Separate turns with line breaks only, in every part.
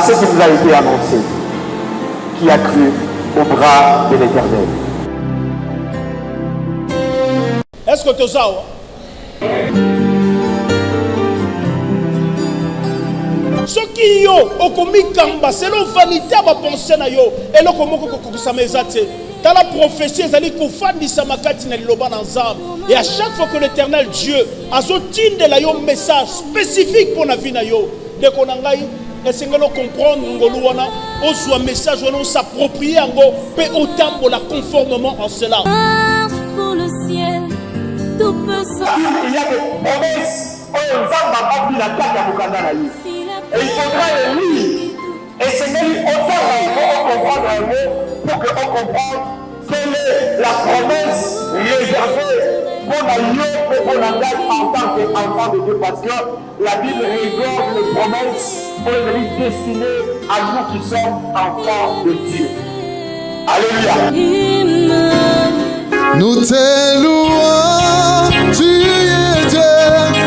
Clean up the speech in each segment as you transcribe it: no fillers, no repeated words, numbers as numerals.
ce qui nous a été annoncé. Qui a cru au bras de l'Éternel?
Est-ce que tu as ce qui yo okomi kamba selon vanité à ma pensée na yo et le komo ko mezate dans la prophétie ezali kofandisa makati na liloba na nzambe et à chaque fois que l'Éternel Dieu azotindela yo message spécifique pour la vie na yo de ko na ngai esengelo comprendre ngolu wana ozwa message wana s'approprier yango pe otambola conformément en cela.
Pour le ciel tout peut
Il y a des promesses et il faudra les lire. Et c'est même autant qu'on comprend un mot pour qu'on comprenne quelle est la promesse réservée pour la lieu pour la date en tant qu'enfant de Dieu. Parce que la Bible regorge les promesses pour les destinées à nous qui sommes enfants de Dieu. Alléluia.
Nous te louons, tu es Dieu,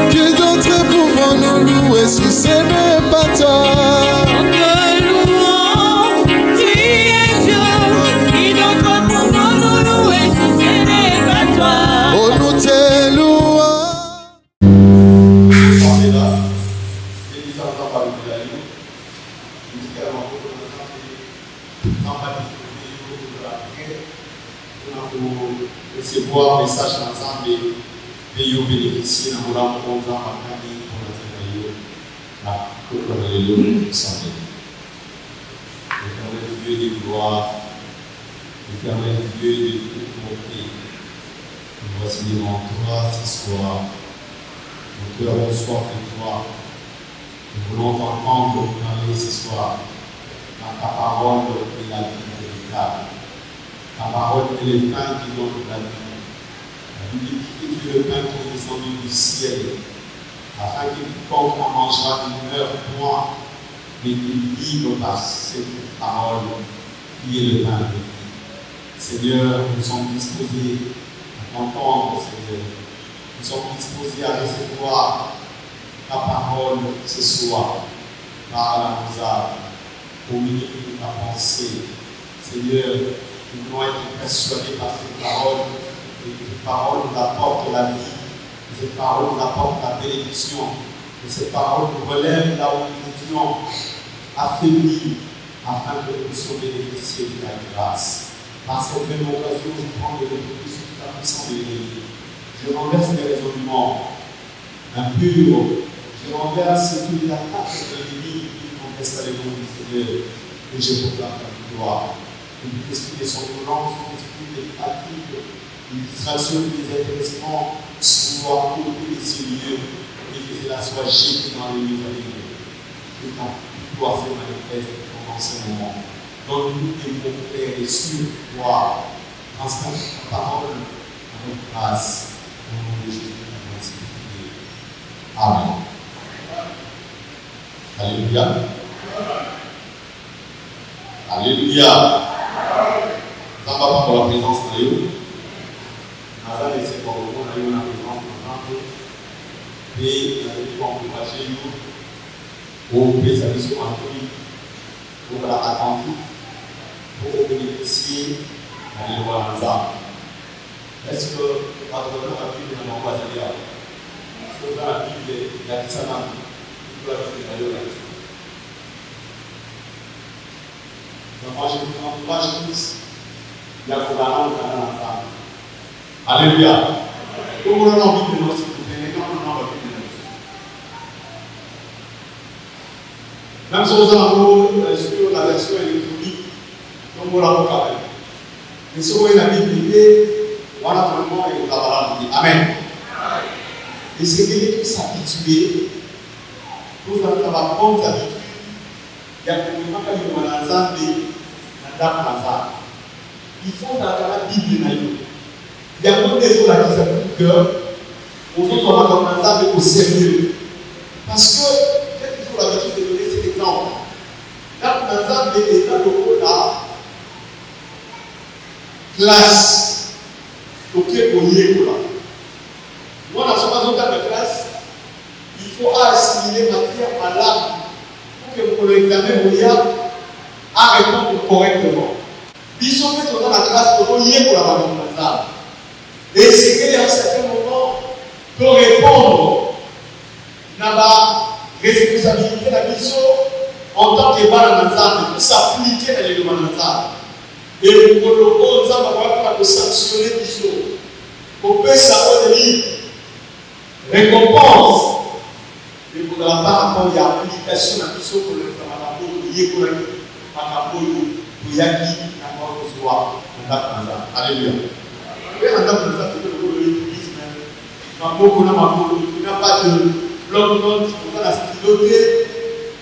qui d'autre pouvons nous louer si ce n'est pas toi?
Nous te louons, tu es Dieu, qui d'autre pouvons nous louer si ce n'est pas toi?
Oh, nous te louons.
Recevoir message ensemble et vous bénéficier dans la rencontre pour la L'éternel Dieu de gloire, l'éternel Dieu de toute beauté, nous voici devant toi ce soir. Nos cœurs ont soif de toi. Nous voulons t'entendre parler ce soir dans ta parole et la vie véritable. Ta parole est le pain qui donne la vie. La Bible dit que tu es le pain qui est descendu du ciel, afin que quiconque en mangera ne meure point, mais qu'il vive par cette parole qui est le pain de vie. Seigneur, nous sommes disposés à t'entendre, Seigneur. Nous sommes disposés à recevoir ta parole ce soir. Parle à nos âmes, communique ta pensée. Seigneur, nous voulons être persuadés par cette parole, et que cette parole nous apporte la vie, que cette parole nous apporte la bénédiction, que cette parole nous relève là où nous étions affaiblis, afin que nous puissions bénéficier de ta grâce. Par cette même occasion, je prends de l'autorité sur ta puissance de l'ennemi. Je renverse les raisonnements impurs, je renverse toutes les attaques de l'ennemi qui contestent pas les noms du Seigneur, et je proclame ta victoire. Tout esprit de somnolence, tout esprit de fatigue, une distraction, des intéressements, soit ôté de ce lieu et que cela soit jeté dans les lieux alignés. Que ta victoire se manifeste pendant ce moment. Donne-nous des mots clairs et sûrs pour pouvoir transmettre ta parole à notre grâce. Au nom de Jésus, Amen. Alléluia. Alléluia. Nous pas pour la présence de Dieu. Nous avons laissé pour le monde, nous avons la présence de Dieu. Et nous avons encouragé nous au préserver sur Anthony, pour l'attentif, pour bénéficier de l'éloignement de l'âme. Est-ce que votre nom a pu nous envoyer à l'âme? Est-ce que la Bible il a dit ça dans la Bible de moi, je vous encourage tous. Il y a pour la langue dans la femme. Alléluia. Comment on a envie de nous, s'il vous plaît, comment on a envie de nous. Même si vous avez sur la version électronique, comme on l'a regardé. Mais si vous avez la Bible, voilà vraiment et vous avez la Amen. Et c'est que vous s'habituer, vous avez la bonne habitude. Il y a des gens qui ont un ensemble il faut que la Bible il y a beaucoup de gens qui ont cœur aux autres on a ensemble au sérieux parce que j'ai toujours l'habitude de donner cet exemple là on a ensemble des gens de la classe ok on y est là moi dans ce cas de classe il faut assimiler matière à l'âme que pour l'examen, vous à répondre correctement. Bisous, fait on a la grâce pour nous pour la maman. Et c'est qu'à un certain moment, pour répondre, n'a pas responsabilité de la mission en tant que balanazan, pour s'appliquer dans les demandes. Et pour le coup, nous avons pas de sanctionner mission. Pour que ça donne récompense. Mais pour la part, quand il y a application de la mission pour le travail, pour Yaki, alléluia. Il n'y a pas de bloc-notes, on va la styloter,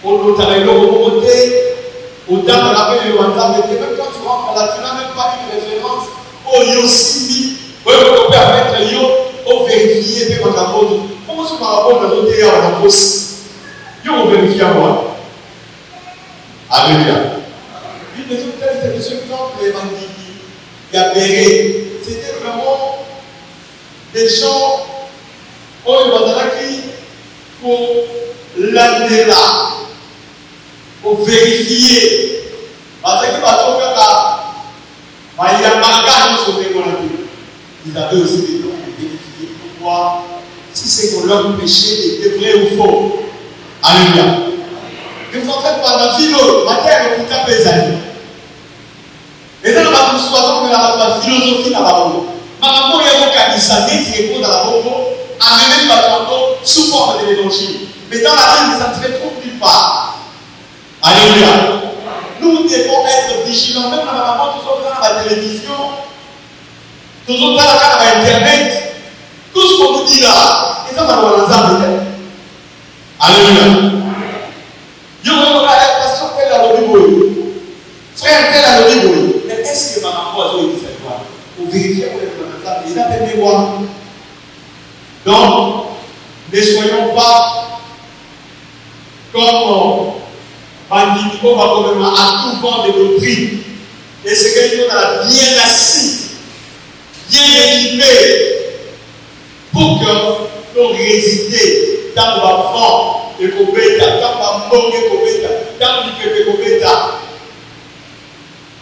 on note avec l'eau au côté, au dame de la paix de WhatsApp, même quand tu rentres là, tu n'as même pas une référence au Yossimi, au permettre Yo, au vérifier, puis on a bon. Comment est-ce qu'on a bon dans notre terre, on a aussi Yo, on vérifie à moi. Alléluia. Une des autres telles, c'est ce exemple, les bandits. Gabéré, c'était vraiment des gens qui pour l'année là, pour vérifier. Parce que il y a marquage sur les mots. Ils avaient aussi des gens qui vérifier pour voir si c'est pour leur péché était vrai ou faux. Alléluia. Mais en fait, pendant la vie, la terre est tout à fait amis. Et ça, on va nous la philosophie dans la bonne. Maman, il y a un candidat qui répond dans la bonne, amené par sous forme de l'évangile. Mais dans la Bible, ça ne se trouve nulle part. Alléluia. Nous devons être vigilants, même dans la maman, tout ça dans la télévision, tout ça dans Internet, tout ce qu'on nous dit là, et ça va dans l'ensemble. Alléluia. Yo, on a l'impression qu'elle a le Bible. Frère, elle a le Bible. Mais est-ce que maman a dit cette fois? Pour vérifier pour les il a fait mémoire. Donc, ne soyons pas comme bandits qui vont à tout vent de doctrine. Et c'est quelqu'un qui a bien assis, bien équipé, pour que nous résister dans le vent et qu'on bêta, dans le moquer qu'on bêta, dans le pépé qu'on bêta.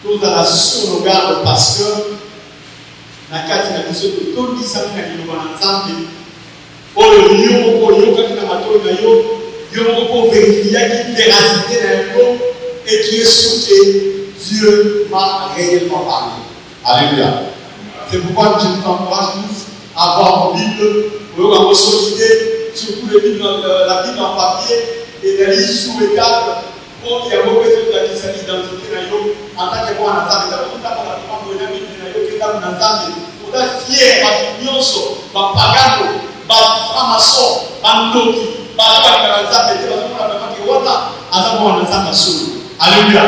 Nous allons sur nos gardes parce que la carte a dit que tout le ça fait que nous allons ensemble. Pour le lieu, pour le lieu, pour vérifier qu'il véracité dans le et tu es sûr que Dieu m'a réellement parlé. Alléluia. C'est pourquoi je t'encourage tous à avoir une Bible, pour avoir solidité, surtout la Bible en papier et la liste sous les tables. Pour qu'il y ait beaucoup de gens qui s'identifient en tant que bon ensemble, tout à l'heure, on a mis qui est ensemble, on est fier, on est nyonso, on est pagano, on est franc-maçon, on est noki, on est ensemble, on est ensemble. Alléluia.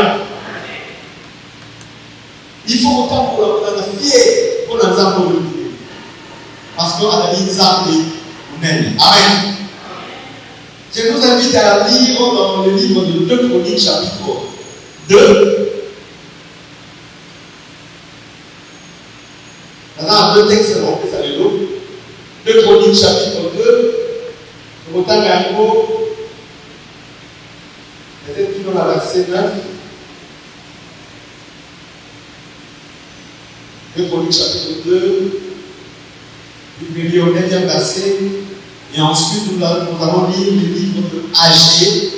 Il faut autant pour être fier pour l'ensemble. Parce qu'on a dit ensemble, on aime. Amen. Je vous invite à lire dans le livre de 2 Chroniques, chapitre 2. Il y a deux textes, on peut s'aller l'autre. 2 Chroniques, chapitre 2. Autant qu'un mot, peut-être qu'il y a verset 9. 2 Chroniques, chapitre 2. Puis il y a au 9e verset. Et ensuite, nous allons lire le livre de Agé,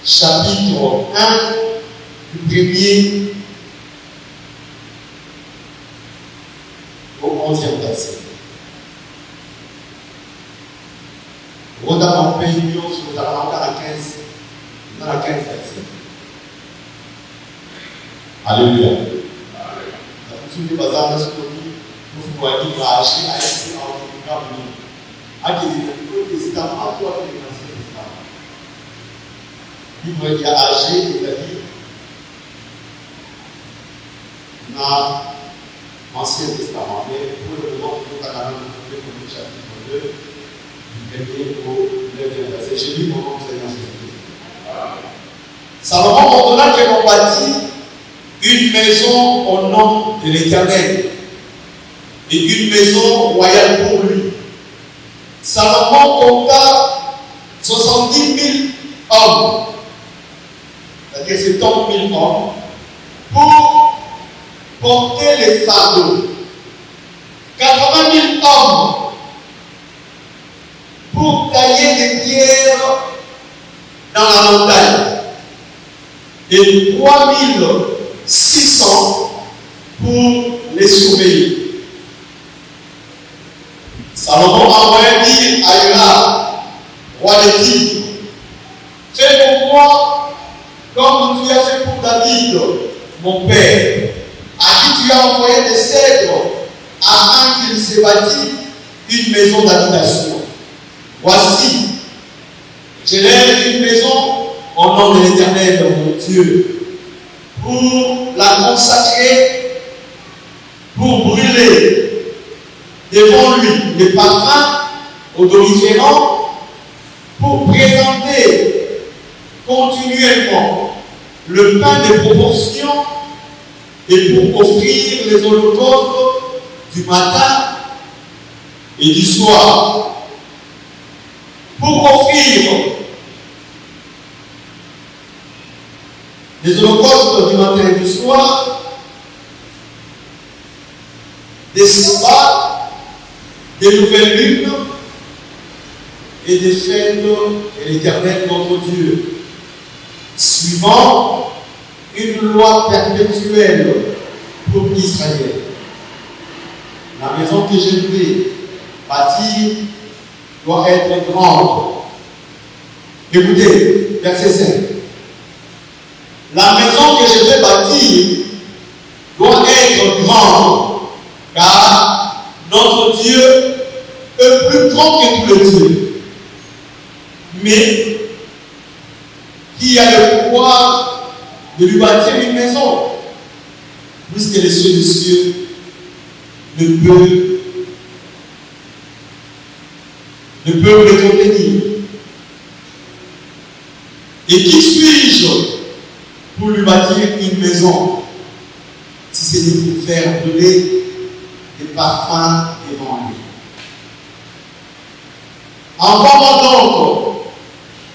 chapitre 1, du 1er au 11e verset. Rodam en pays, nous allons encore à 15, dans la 15 verset. Alléluia. Vous vous bazar, nous pouvons dire à Agé, livre qui a âgé, c'est-à-dire dans l'Ancien Testament, mais pour le moment, nous allons le chapitre 2, du 1er au 9e verset. J'ai lu mon nom, Seigneur Jésus. Salomon ordonna que l'on bâtit une maison au nom de l'Éternel et une maison royale pour lui. Salomon compta 70 000 hommes, c'est-à-dire 70 000 hommes, pour porter les fardeaux. 80 000 hommes pour tailler des pierres dans la montagne. Et 3 600 pour les surveiller. Salomon a envoyé dire à Hiram, roi des Tigres, fais pour moi comme tu as fait pour David, mon père, à qui tu as envoyé des cèdres afin qu'il se bâtisse une maison d'habitation. Voici, j'élève une maison au nom de l'Éternel, mon Dieu, pour la consacrer, pour brûler devant lui les parfums odoriférants, pour présenter continuellement le pain des proportions et pour offrir les holocaustes du matin et du soir. Pour offrir les holocaustes du matin et du soir, des sabbats, des nouvelles lunes et des fêtes de l'Éternel notre Dieu, suivant une loi perpétuelle pour Israël. La maison que je vais bâtir doit être grande. Écoutez, verset 5. La maison que je vais bâtir doit être grande, car notre Dieu est plus grand que tous les dieux. Mais qui a le pouvoir de lui bâtir une maison, puisque les cieux des cieux ne peuvent le contenir. Et qui suis-je pour lui bâtir une maison, si ce n'est pour faire brûler des parfums devant lui? Envoie-moi donc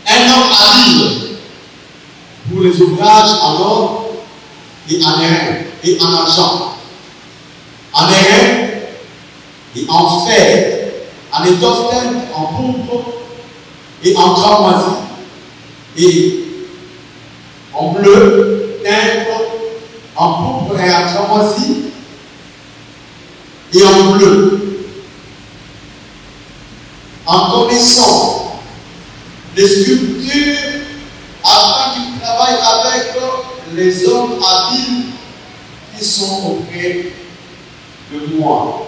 un homme habile pour les ouvrages en or et en airain et en argent, en airain et en fer, en étoffe teinte, en pourpre et en cramoisi, et en bleu, teinte, en pourpre et en cramoisi, et en bleu, en connaissant les sculptures, afin qu'il travaille avec les hommes habiles qui sont auprès de moi,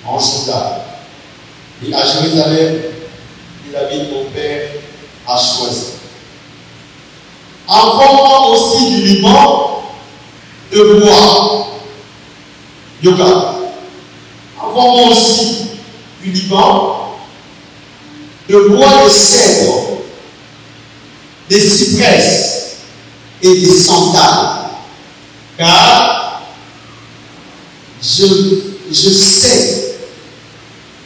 en Juda. Et à Jérusalem, David, mon père, a choisi. Envoie-moi aussi du Liban de bois. Yoga. Envoie-moi aussi du Liban de bois de cèdre, des cypresses et des sandales. Car je sais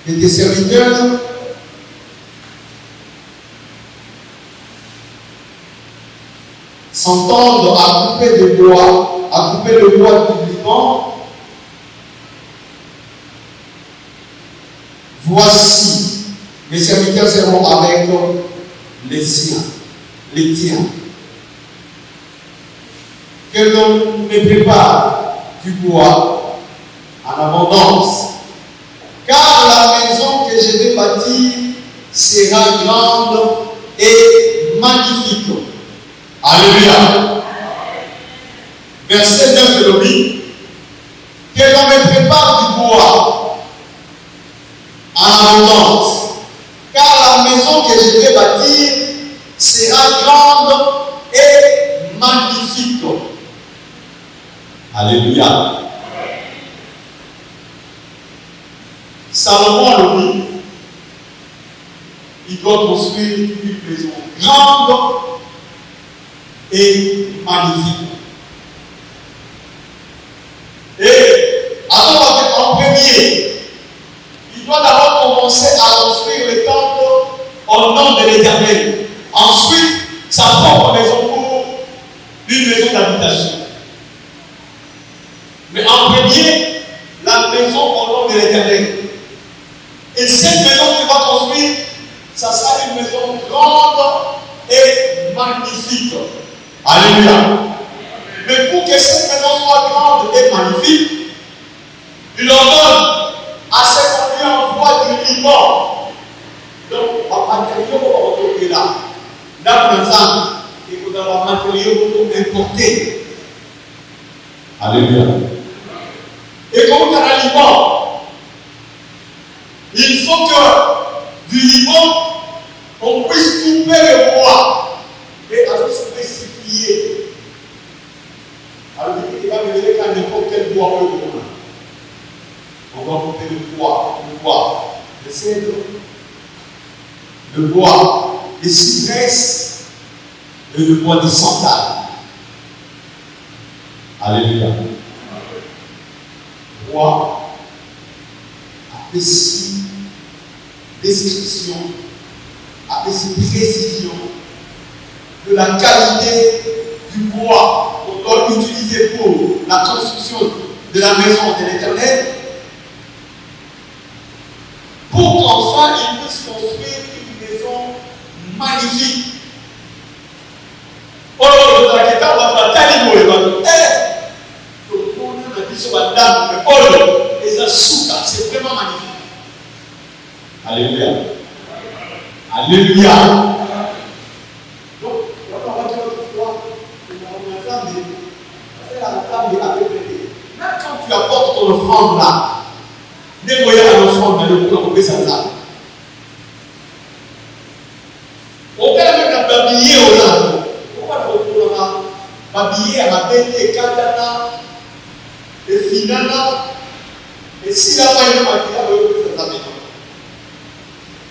que tes serviteurs s'entendent à couper le bois du Liban. Voici, mes serviteurs seront avec les siens, les tiens. Que l'on me prépare du bois en abondance, car la maison que je vais bâtir sera grande et magnifique. Alléluia. Verset 9 de l'Obi. Que l'on me prépare du bois en abondance, car la maison que je vais bâtir sera grande et magnifique. Alléluia. Salomon le dit, il doit construire une maison grande et magnifique. Et alors, en premier, il doit d'abord commencer à construire le temple au nom de l'Éternel. Ensuite, l'Éternel. Et cette maison qu'il va construire, ça sera une maison grande et magnifique. Alléluia. Mais pour que cette maison soit grande et magnifique, il ordonne à ce qu'on lui envoie du Liban. Donc, un matériau va retrouver là. Là, par exemple, il faut avoir un matériau pour importer. Alléluia. Et comme dans le Liban, il faut que du Liban, on puisse couper le bois et alors spécifier. Alors, il va me dire qu'à n'importe quel bois on va couper le bois, le cèdre, le bois, les cyprès et le bois de santal. Alléluia. Bois, apprécie, description, apprécie précision de la qualité du bois qu'on doit utiliser pour la construction de la maison de l'Éternel, pour qu'enfin il puisse construire une maison magnifique. Oh, le taqueta va pas t'animer, le monde a dit sur la dame, mais oh, les asuka, c'est vraiment magnifique. Alléluia. Alléluia. Donc, on va dire autrefois, même quand tu apportes ton offrande là, les moyens à l'offrande, mais le couper ça là. On peut même habiller aux âmes. Pourquoi on va habiller à ma bête et katana et finana et si la main est maquillée, on va couper ça là.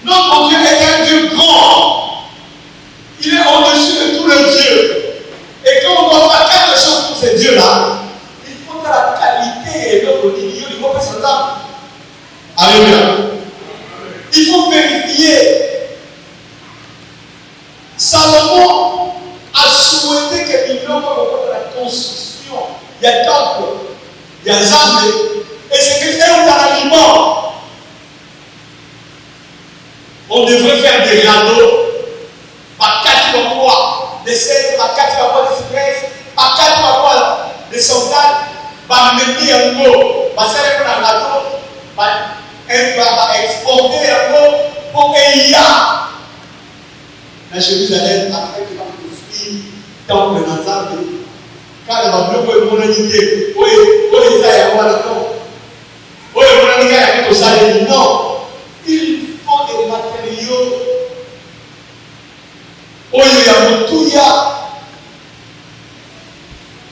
Notre Dieu est un Dieu grand. Il est au-dessus de tous les dieux. Et quand on doit faire quelque chose pour ces dieux-là, il faut que la qualité et l'œuvre du Dieu, il faut que ça là. Alléluia. Il faut vérifier. Salomon a souhaité que l'Union soit la construction. Il y a temple, il y a Zambé, et c'est que dans l'aliment. On devrait faire des radeaux, par 4 mois, des cèdres, par 4 mois de cyprès, par 4 mois de sandales, par mettre un mot, par faire un radeau, par exporter un mot pour qu'il y a. La Jérusalem, après qu'il va construire, dans le Nazareth, quand il va bloquer mon unité, oui, ça y a quoi là-dedans? Oui, mon unité, il y a tout ça, non. Il faut des matériaux. Oui, il y a tout, il y a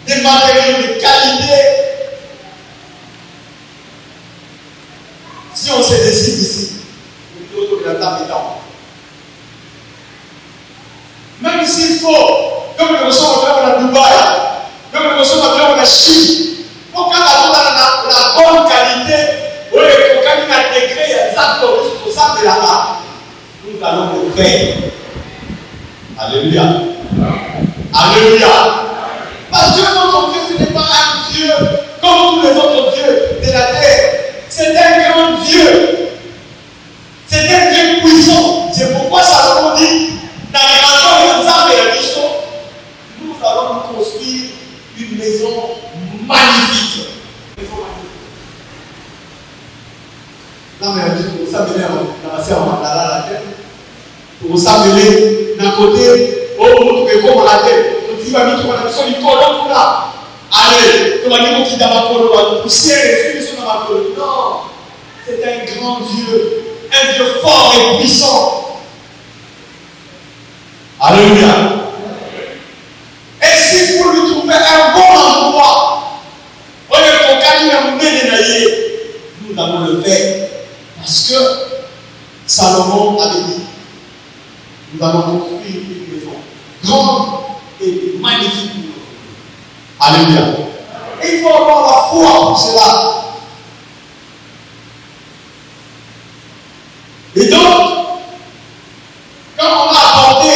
des matériaux de qualité. Si on se décide ici, autour de la table étant, même s'il faut, comme nous sommes à Dubaï, comme nous sommes à la Chine, pour qu'on ait la bonne qualité, oui, pour qu'on ait un degré exact pour ça de là-bas, nous allons le faire. Alléluia. Alléluia. Parce que notre Dieu, ce n'est pas un Dieu comme tous les autres dieux de la terre. C'est un grand Dieu. C'est un Dieu puissant. C'est pourquoi Salomon dit, dans les rapports de Zambé et la mission, nous allons construire une maison magnifique. Non, mais vous savez, dans la serre, on a la tête. Vous savez, d'un côté, oh, tu comme la tête. Tu vas mettre ton action du colon là. Allez, tu vas dire qu'il t'a colon, poussière, et tu dans ma colonne. Non, c'est un grand Dieu, un Dieu fort et puissant. Alléluia. Et si vous lui trouvez un bon endroit, nous allons le faire. Parce que Salomon avait dit, nous allons construire une maison grande et magnifique. Alléluia. Et il faut avoir la foi pour cela. Et donc, quand on a apporté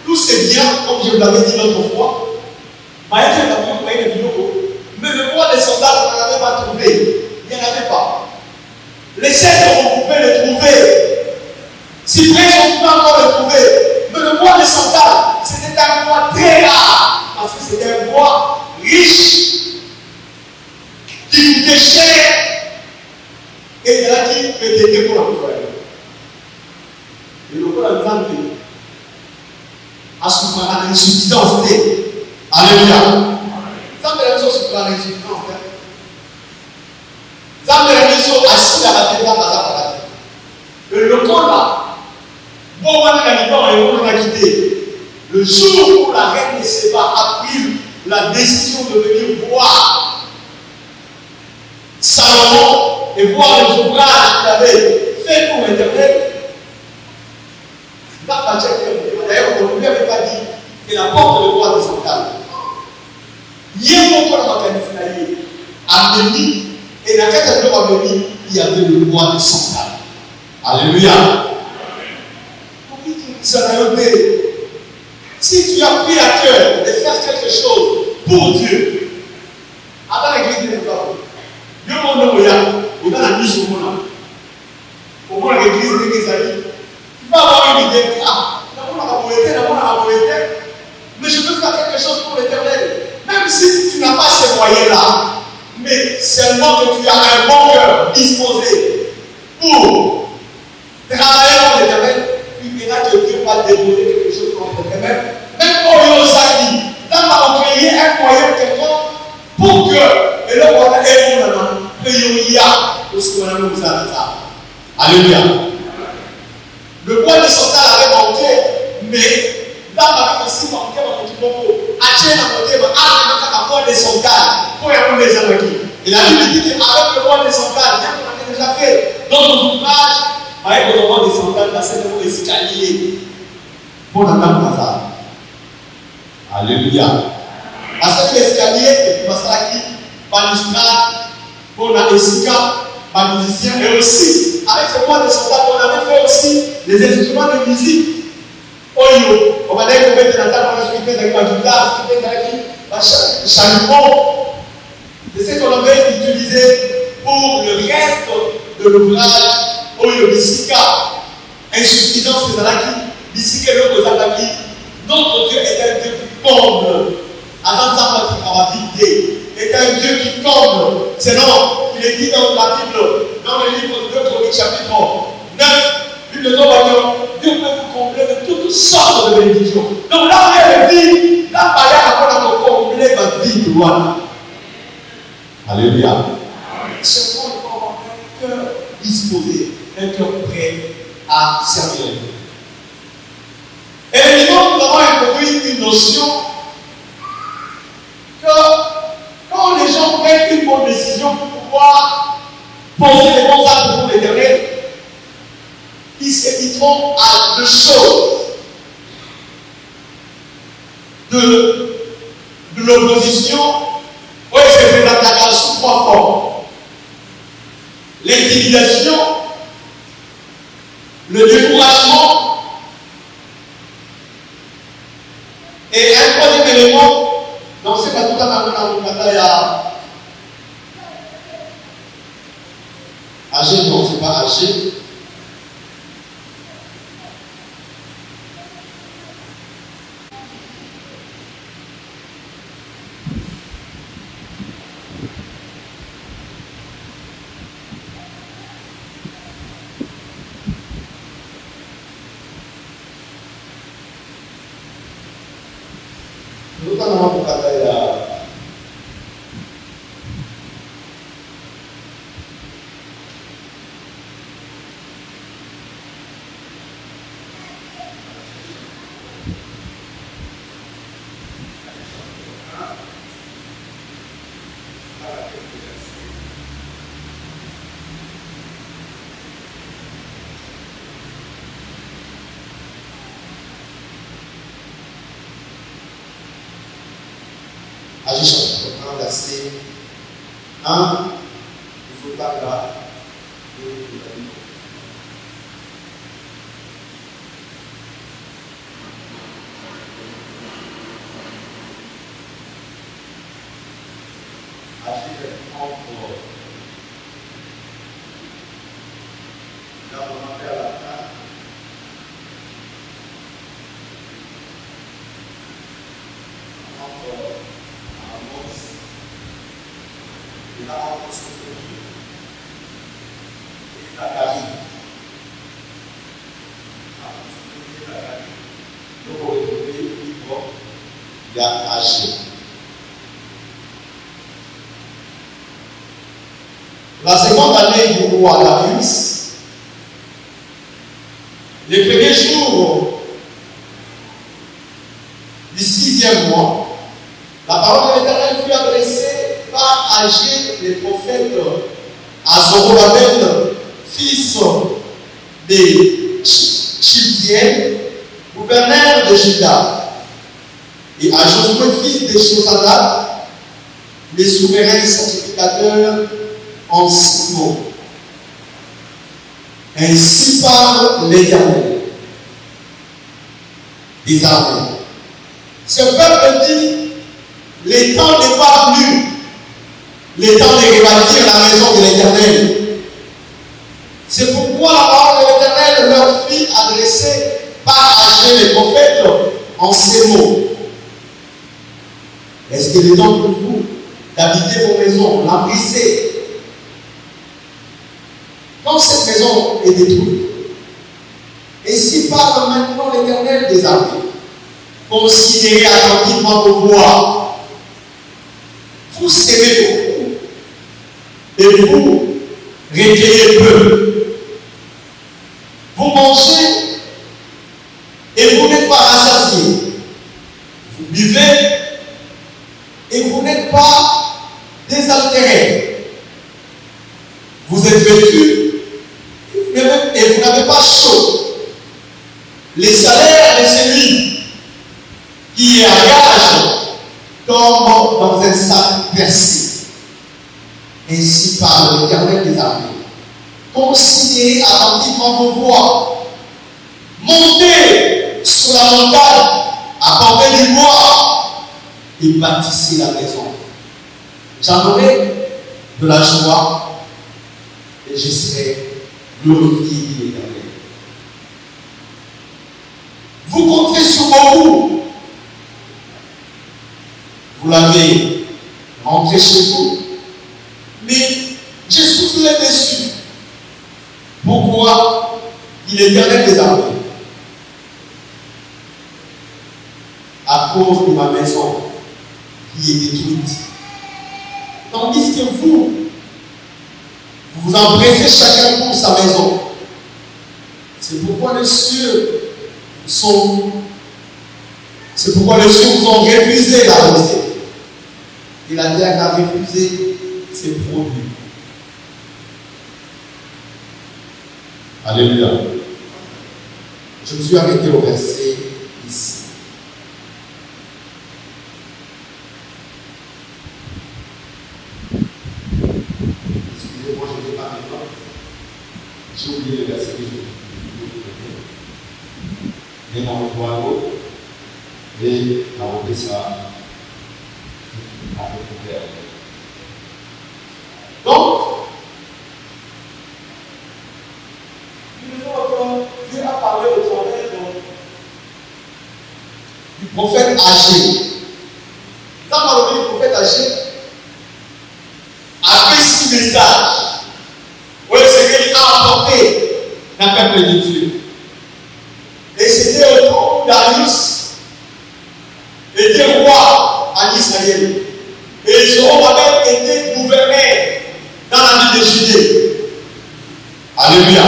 tous ces biens, comme je vous l'avais dit l'autre fois, mais le bois des soldats, on n'en avait pas trouvé. Il n'y en avait pas. Si vrai, on peut encore le trouver. Mais le bois de sandales, c'était un bois très rare. Parce que c'était un bois riche, qui coûtait cher. Et il y a qui peut aider pour l'emploi. Et le corps a besoin à souffrir à l'insuffisance. Alléluia. Ça me fait la chose souffrir à l'insuffisance. Ça me fait la chose assis à la tête dans la tête. Le corps là, bon, on a quitté. Le jour où la reine de Séba a pris la décision de venir voir Salomon et voir les ouvrages qu'il avait fait pour l'Éternel, d'ailleurs, on ne lui avait pas dit que la porte de roi des sandales. Il y a encore dans la Canifnaïe, à Méni, et dans la Canifnaïe à Méni, il y avait le roi des sandales. Alléluia. Si tu as pris à cœur de faire quelque chose pour Dieu, avant l'église de l'Église, Dieu m'a donné la mise au monde. Au moins l'église de l'Église, tu peux avoir une idée, mais je veux faire quelque chose pour l'Éternel. Même si tu n'as pas ces moyens-là, mais seulement que tu as un bon cœur disposé pour travailler pour l'Éternel, tu verras que Dieu va dévoiler quelque chose contre l'Éternel. Même pour Yosaki, nous avons créé un moyen quelconque pour que, et là on a un peu Alléluia. Le bois de sandales avait manqué, mais dans ma vie aussi manqué dans mon propos. Acheter la montée, à bois de sandales pour y avoir des amis. Et la Bible dit qu'avec le bois de sandales, bien qu'on avait déjà fait dans nos ouvrages, avec le bois de sandales, c'est le escalier pour la dame Mazar. Alléluia. Parce que l'escalier, et puis parce que balustrade, pour la esika, par musicien, et aussi, avec ce bois de sandales, on avait fait aussi les instruments de musique. Oyo, on va dire qu'on met la table, on va s'occuper avec la guitare, on va s'occuper avec le chalumeau. C'est ce qu'on avait utilisé pour le reste de l'ouvrage. Oyo, bisika, insuffisance des alaki, bisika, l'autre alaki. Notre Dieu est un Dieu qui comble. Avant ça, on va vider. Est un Dieu qui comble. C'est non, il est dit dans la Bible, dans le livre de 2 Chroniques, chapitre 9, Bible de Dieu peut vous combler de toutes sortes de bénédictions. Donc là, on est le vide. Là, on va combler ma vie de loi. Alléluia. Seulement, il faut avoir un cœur disposé, un cœur prêt à servir. Et évidemment, nous avons introduit une notion que quand les gens prennent une bonne décision pour pouvoir poser les bons actes pour l'Éternel, ils se limiteront à deux choses. De l'opposition, oui, c'est fait l'attaque sous 3 formes. L'intimidation, le découragement, et un troisième élément, donc c'est pas tout à fait âgé, non, c'est pas âgé. Agis chapitre 1, verset 1, il faut pas là. Là, on a fait à la fin. Il a encore souffert. Et Zacharie. Donc, on retrouve le livre, il y a âgé. La seconde année du roi Darius, les premiers jours du 6e mois, la parole de l'Éternel fut adressée par Agé, le prophète, à Zorobabel, fils de Chiltiel, gouverneur de Juda, et à Josué, fils de Josadak, les souverains sacrificateurs en 6 mots. Ainsi parle l'Éternel des armées. Ce peuple dit, le temps n'est pas venu, le temps de rebâtir la maison de l'Éternel. C'est pourquoi la parole de l'Éternel leur fut adressée par Agé le prophète en ces mots. Est-ce qu'il est temps pour vous d'habiter vos maisons, l'embriser? Quand cette maison est détruite, ainsi parle maintenant l'Éternel des armées. Considérez attentivement vos voies. Vous serez beaucoup et vous recueillez peu. Vous mangez et vous n'êtes pas rassasiés. Vous buvez et vous n'êtes pas désaltérés. Vous êtes vêtus et vous n'avez pas chaud. Les salaires de celui qui est à gage tombent dans un sac percé. Ainsi parle l'Éternel des armées. Considérez attentivement vos voies. Montez sur la montagne, apportez du bois et bâtissez la maison. J'en aurai de la joie et je serai glorifié, dit l'Éternel. Vous comptez sur beaucoup. Vous l'avez rentré chez vous. Mais j'ai soufflé dessus. Pourquoi? Dit l'Éternel des armées. À cause de ma maison qui est détruite. Tandis que vous vous empressez chacun pour sa maison. C'est pourquoi les cieux vous ont refusé la rosée. Et la terre a refusé ses produits. Alléluia. Je me suis arrêté au verset ici. Excusez-moi, je n'ai pas maintenant. J'ai oublié le verset que je voulais. Mais dans le toit et la reprise sera avec. Donc, Dieu a parlé au travers du prophète Agé. Dans le prophète Agé a fait 6 messages. Oui, c'est qu'il a apporté dans le peuple de Dieu. Et c'était au temps d'Arius était roi en Israël. Et Zorobabel était gouverneur dans la ville de Judée. Alléluia.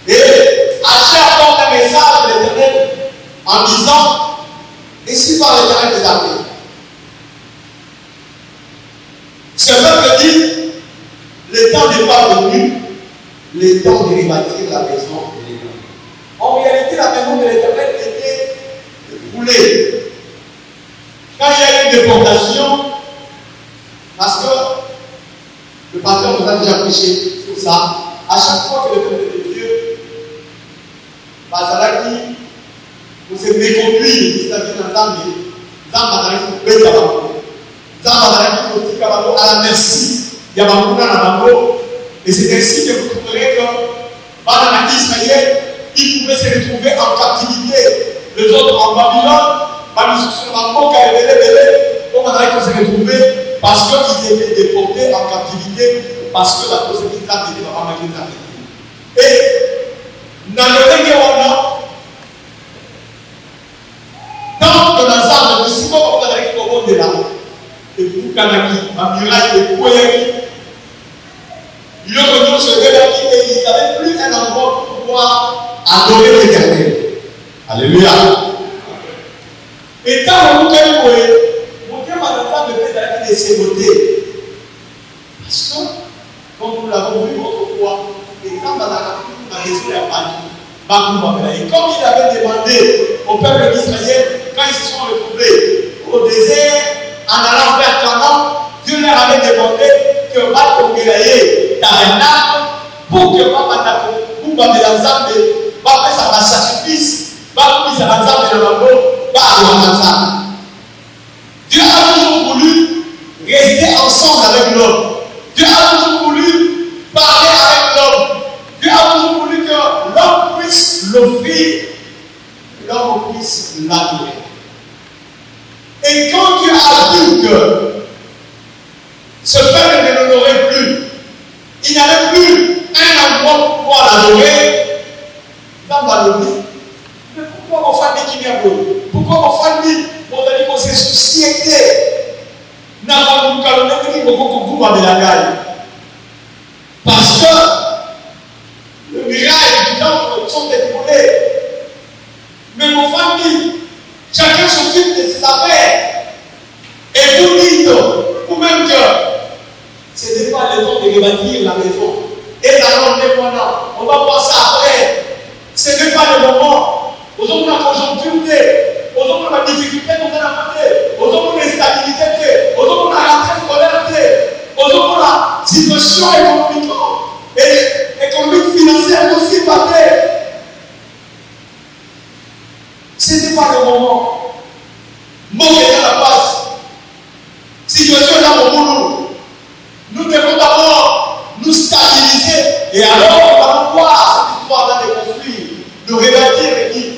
Et Agé apporte un message de l'Éternel en disant, ici par l'Éternel des armées. Ce peuple dit, le temps n'est pas venu, le temps de rebâtir la maison de l'Éternel. En réalité, la maison de l'Éternel était brûlée. Quand il y a eu une déportation, parce que le pasteur nous a déjà prêché sur ça, à chaque fois que le peuple de Dieu, Bazalaki, nous s'est méconduit vis-à-vis d'un Zambie, Zambazalaki pour bête Zambazalaki pour Tikabalo à la merci, Yabakuna Nabango, et c'est ainsi que vous trouverez que dans Israël, ils pouvaient se retrouver en captivité, les autres en Babylone. Comme on a se retrouvé Parce qu'ils étaient déportés en captivité, parce que la procédure était vraiment marquée. Et dans le règlement, dans le Nazareth, si vous avez un de là, et vous Kanaki, ma muraille de Koyaki, ils ont venu se réveiller et ils n'avaient plus un endroit pour pouvoir adorer l'Éternel. Alléluia. Et quand vous avez mon Dieu m'a demandé de faire des sécurités. Parce que, comme nous l'avons vu autrefois, et quand dans la raison de la panique, et comme il avait demandé au peuple d'Israël, quand ils se sont retrouvés au désert, en allant vers Canaan, Dieu leur avait demandé que va congréer tabernacle pour que Papa Kumba Melanzambe va faire sa sacrifice, va faire sa Melanzambe de l'Ambo, va à Melanzambe. Dieu a toujours voulu rester ensemble avec l'homme. Dieu a toujours voulu parler avec l'homme. Dieu a toujours voulu que l'homme puisse l'offrir, l'homme puisse l'adorer. Et quand Dieu a vu que ce peuple ne l'honorait plus, il n'avait plus un endroit pour pouvoir l'adorer, dans la lobby. Mais pourquoi mon famille qui vient pour pourquoi mon famille, mon ami, mon société n'a pas voulu calmer beaucoup de la gagne? Parce que le miracle du temple sont écoulés. Mais mon famille, chacun s'occupe de ses affaires. Et vous dites, vous-même que ce n'est pas le temps de rebâtir la maison. Et on va voir ça après. Ce n'est pas le moment. Aux hommes de la conjoncture, aux hommes de la difficulté, nous allons apporter. Aux hommes de l'instabilité, aux hommes de la rentrée scolaire, aux hommes de la situation économique, financière aussi parfaite. Ce n'est pas le moment. Moi, qui est à la base. Situation là au boulot. Nous devons d'abord nous stabiliser. Et alors, on va voir cette histoire là de construire, de rebâtir l'église.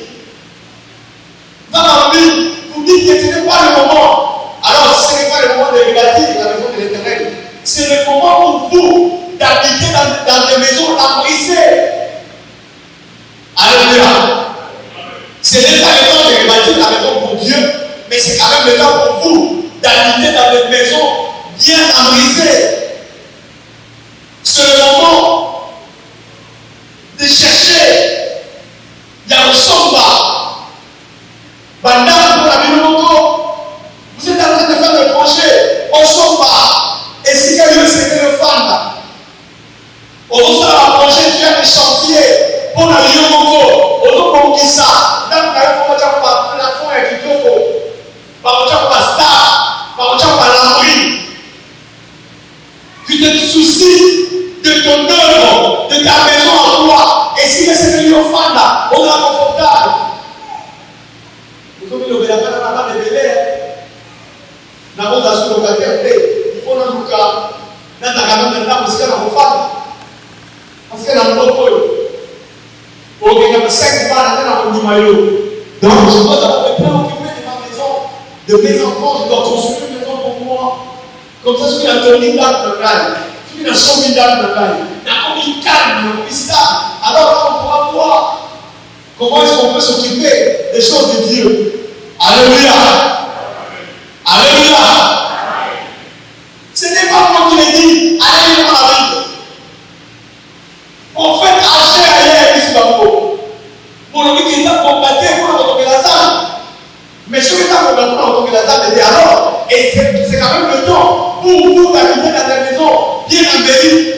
Dans la Bible, vous dites que ce n'est pas le moment. Alors, ce n'est pas le moment de rebâtir la maison de l'Éternel. C'est le moment pour vous d'habiter dans des maisons abrisées. Alléluia. Ce n'est pas le temps de rebâtir la maison pour Dieu, mais c'est quand même le temps pour vous d'habiter dans des maisons bien abrisées. C'est le moment de chercher Yarosomba. Bandam pour la Biloko. Vous êtes en train de faire le projet Osomba. Et si quelqu'un c'était le fan, on va faire un projet, tu as des chantiers pour la Yomoko. On va pour qui ça? Dans le cas où on va faire la fond et du Toko. On va faire la star. On va faire la lambrie. Tu te soucies de ton œuvre, de ta maison en toi. Et si c'est le fan là, on est confortable. Vous avez le bénéfice dans la bande de bébé. Nous avons la sous-locataire. Il faut nous cas. Dans ta gamme de temps, parce qu'elle a un fan. Parce qu'elle a un propos. Ok, il y a 5 balles dans le maillot. Donc, je dois d'abord me préoccuper de ma maison, de mes enfants. Je dois construire une maison pour moi. Comme ça, je suis à 20 000 dans le caille. Je suis à 100 000 dans le caille. Il y a comme une calme, une stable. Alors là, on pourra voir comment est-ce qu'on peut s'occuper des choses de Dieu. Alléluia. Alléluia. Ce n'est pas moi qui l'ai dit. Allez dans la Bible. En fait, acheter ailleurs, ici bas-haut. Pour le qui est combattu pour le Melanzambe. Mais ceux qui sont combattus pour le Melanzambe, alors, et c'est quand même le temps pour vous d'habiter dans des maisons bien embellies.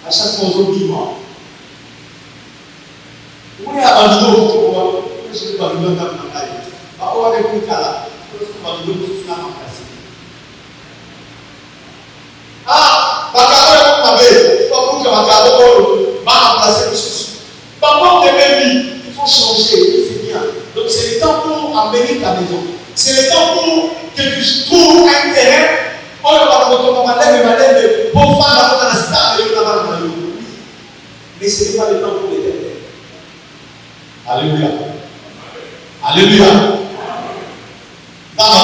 À chaque fois, on dit moi. Vous voulez abandonner votre pouvoir. Je ne vais pas abandonner dans ma taille. On va écouter là. Je ne vais pas abandonner tout ça en place. Ah, Bakaro est comme ma belle. C'est pas pour que Bakaro va remplacer le souci. Par contre, il faut changer. C'est bien. Donc, c'est le temps pour embellir ta maison. C'est le temps pour que tu trouves un terrain. On va te pour faire la star de la vie. Mais ce n'est pas le temps pour l'Éternel. Alléluia. Alléluia. Dans la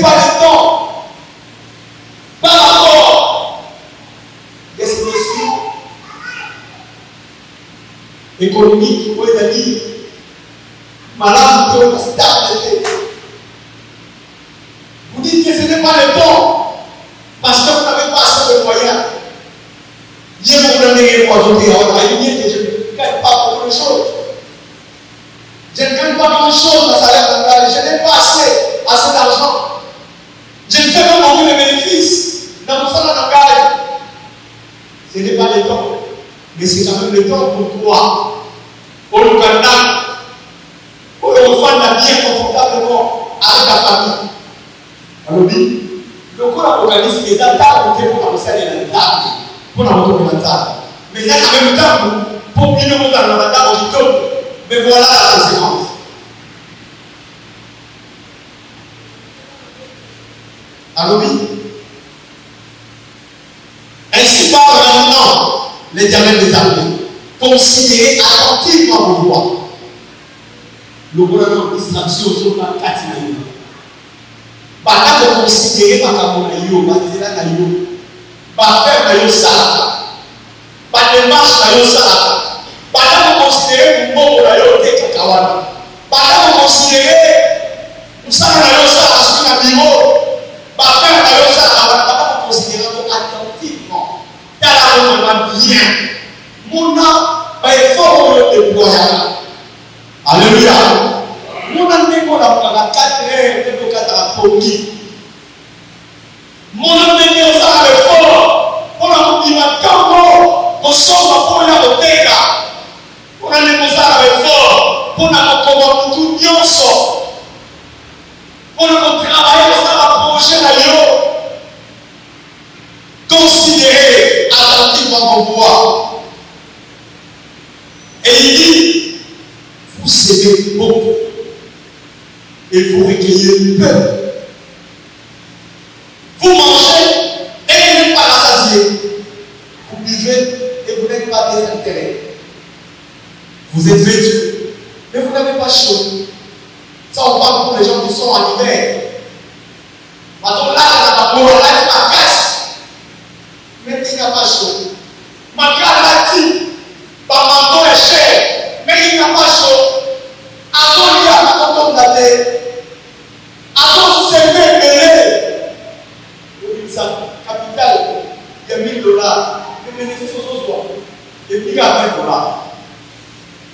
pas le temps. Par rapport à cette question économique, où il a dit, malade, pour stabilité. Vous dites que ce n'est pas le temps, parce que vous n'avez pas assez de moyens. Dieu vous donne les moyens que je ne gagne pas beaucoup de choses. Je ne gagne pas grand-chose dans salaire mental. Je n'ai pas assez d'argent. Je ne fais pas beaucoup de bénéfices. Dans mon salaire mental, ce n'est pas le temps. Mais c'est quand même le temps pour toi. Pour le canal. Pour le faire bien confortablement avec ta famille. Alors, le cours apocalypse est dans ta pour pour la salle de la pour la moto de la table. Mais il y a quand même temps pour bien nous dans la table du tout. Mais voilà la conséquence. Alors oui. Ainsi parle maintenant l'Éternel des armées. Considérez attentivement vos voix. Le gouvernement distraction sur la 4 minutes. Pendant que considérez ma camonaïo, ma zéla ma faire na yo salaka. Pas de marche na yo salaka. Pendant que considérez mon mot na yo te kakawana. Pendant que considérez usana na yo salaka sur la bureau. Ma faire na yo salaka. Pendant que considérez attentivement. T'as la bien. Mon va effort de déployer. Alléluia. Mon n'est pas la 4 heures de la pomi. Mon n'est pas l'effort. On a dit ma tambo. On sort pour la bouteille. On a dit pas l'effort. On a dit tout bien sort. On a travaillé sur la projet d'ailleurs. Considérez attentivement vos voix. Et il dit, vous savez beaucoup. Et vous recueillez peu. Vous mangez et vous n'êtes pas rassasié. Vous buvez et vous n'êtes pas désintéressé. Vous êtes vêtus, mais vous n'avez pas chaud. Ça, on parle pour les gens qui sont en hiver. Maintenant, là, on a pas casse. Mais il n'y a pas chaud. Malgré la petite, par manteau est cher, mais il n'y a pas chaud. Avant, il y a pas de la terre. Avant, c'est fait mêler. Capital, il y a $1000. Les bénéfices sont souvent. Et puis, il y a $20.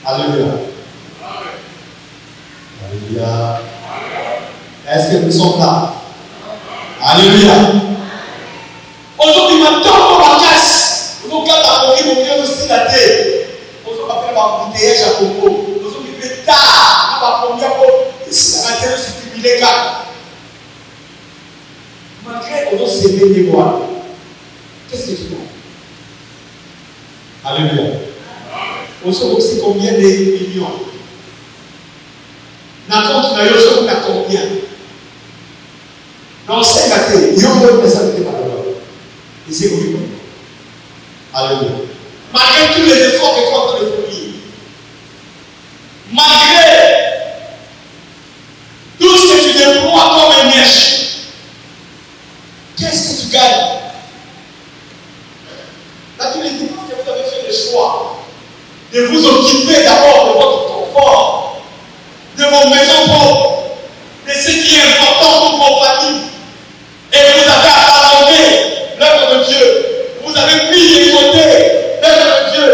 Alléluia. Alléluia. Est-ce que nous sommes là? Alléluia. Aujourd'hui, maintenant, on va casse. Nous, quand on a aussi la terre. Aujourd'hui, on va faire la bouteillage à Congo. Aujourd'hui, plus tard, on va prendre la terre sur le cas. Malgré qu'on se met des voix, qu'est-ce que tu vois? Alléluia. On sait aussi combien de millions. N'a compte na yo so na combien? Non, c'est gâté. Yo donne ça de pas. Et c'est oui. Alléluia. Malgré tous les efforts que tu as fait de fournir, malgré tout ce que tu déploies comme énergie, qu'est-ce que tu gagnes? Là, tu les dis parce que vous avez fait le choix de vous occuper d'abord de votre confort, de vos maisons propres, de ce qui est important pour vos familles. Et vous avez abandonné l'œuvre de Dieu. Vous avez mis de côté l'œuvre de Dieu.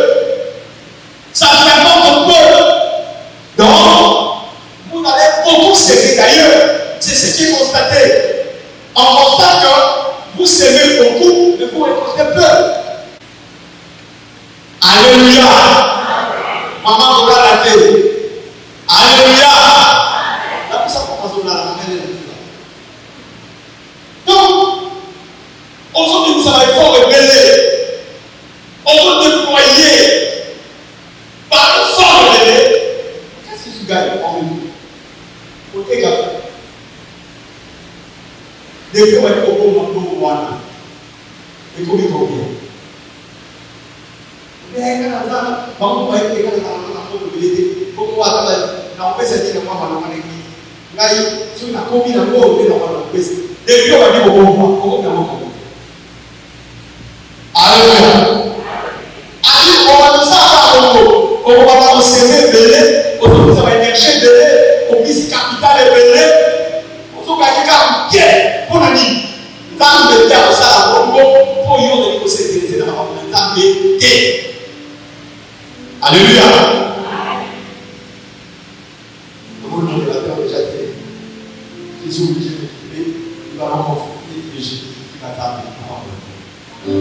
Ça fait votre peu. Donc, vous allez beaucoup s'aimer d'ailleurs. C'est ce qui est constaté. On constate que vous s'aimez beaucoup, mais vous récoltez peu. Alléluia. Maman, vous la télé. Alléluia. Là, pour ça qu'on passe au là. Donc, aujourd'hui, vous avez fort rebeller. On va déployer par le fort rebeller. Qu'est-ce que tu gagnes en même temps? Pour égaler. Depuis qu'on a dit au Wana, et qu'on est combien? Mais quand on a on va être égal à la probabilité. Pourquoi on va faire ça? On peut se dire que moi, on va l'église. Là, si on a combien de mots, on peut Depuis on va dire au bon. Alléluia. On va nous faire on va s'aimer belé, on va énergie belé, on vise capital belé, on va gagner bien pour le dire. Dans le temps ça la Congo pour y aller pour s'intéresser dans la temps de alléluia. Le monde de la terre déjà dit Jésus obligé de quitter, il va rencontrer Jésus qui va t'amener à la
Qui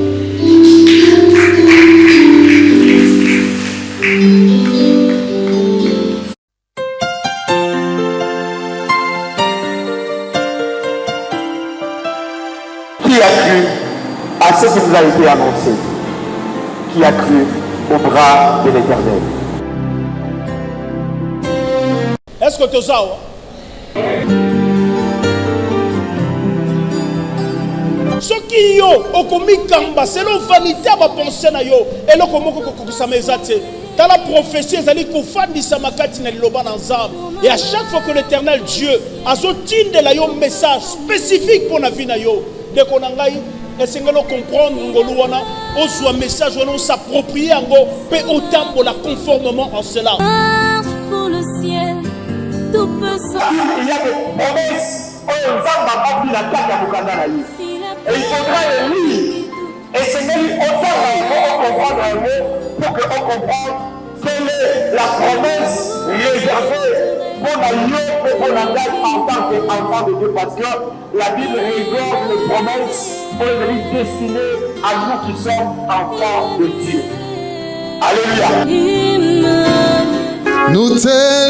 a cru à ce qui nous a été annoncé? Qui a cru au bras de l'Éternel?
Est-ce que tu as ça? Ce qui yo okomi kamba selon vanité à ma pensée na yo et le komoko kokokisa mezate dans la prophétie ezali kofandisa makati na liloba na nzambe et à chaque fois que l'Éternel Dieu azotindela yo message spécifique pour la vie na yo de konangai esengelo comprendre ngolu wana ozwa message wana s'approprier yango pe otambola conformément en cela.
Pour le ciel, tout peut s'en.
Il y a des promesses. Et il faudra les lire. Et c'est même autant qu'on comprendre un mot pour qu'on comprenne quelle est la promesse réservée pour la et pour la date en tant qu'enfant de Dieu. Parce que la Bible réserve les promesses pour les destinées à nous qui sommes enfants de Dieu. Alléluia.
Nous t'aimons.